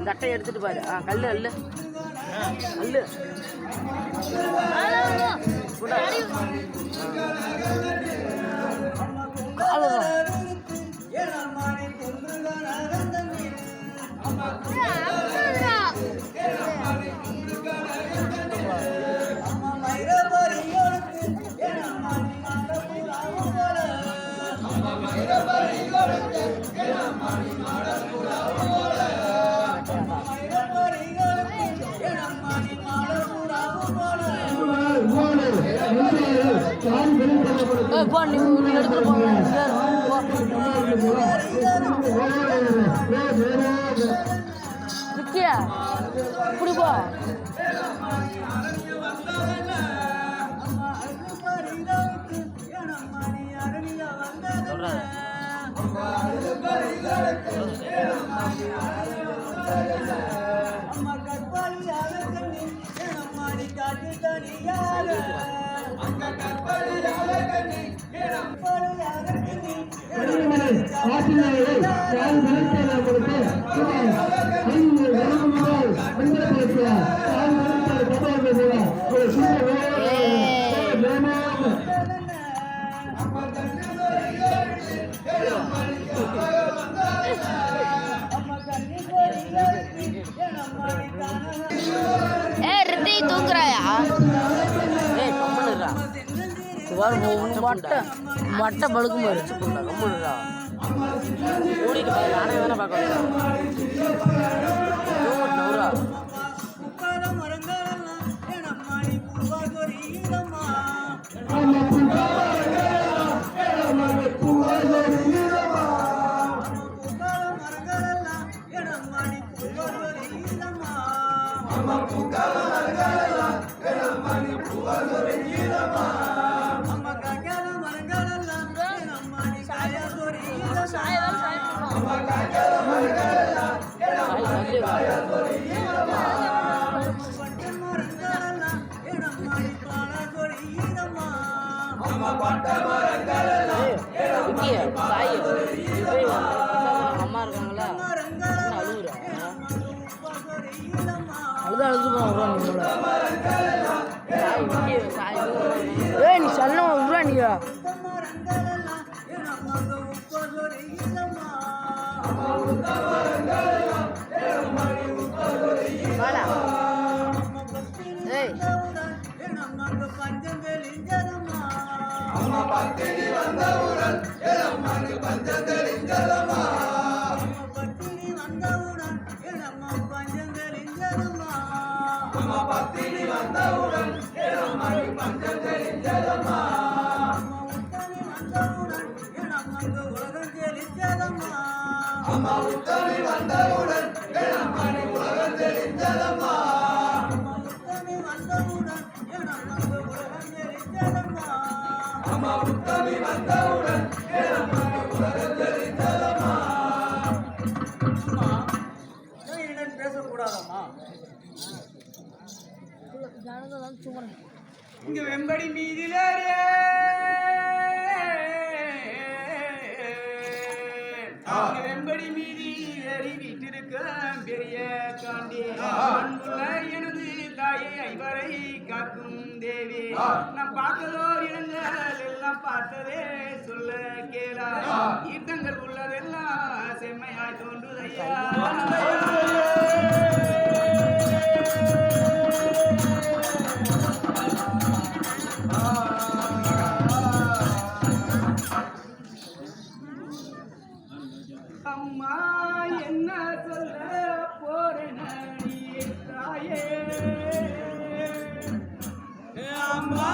தட்டை எடுத்துட்டு பாரு. கல்லு அல்லு அல்லு மட்டை பழுக்கும் ஓடிட்டு நானே வேணா பார்க்க அம்மா இருக்காங்களா நீ சொல்ல விட்றா நீ பத்தினி வந்தவுடன் பஞ்சங்களின் ஜலமா பத்தினி வந்தவுடன் பஞ்சங்களின் ஜலமா பத்தினி வந்தவுடன் பஞ்சங்களின் ஜலமா உலகஞ்சலின் ஜலமா அம்மா உத்தமி வந்தவுடன் உலகஞ்சலின் ஜலமா உத்தமி வந்தவுடன் உலகஞ்சலின் ஜலமா அம்மா உத்தமி வந்தவுடன் உலகஞ்சலின் ஜலமா. என்னிடம் பேசக்கூடாதம்மா. இங்க வெம்படி மீதிலே வெம்படி மீதி ஏறி வீட்டிருக்க பெரிய காண்டி அன்புள்ள எனது தாயை ஐவரை காக்கும் தேவி நான் பார்த்ததோர் இடங்கள் எல்லாம் பார்த்ததே சொல்ல கேளா ஈர்த்தங்கள் உள்ளதெல்லாம் செம்மையாய் தோன்றுதையா அம்மா என்ன சொல்ல போறேன் தாயே அம்மா.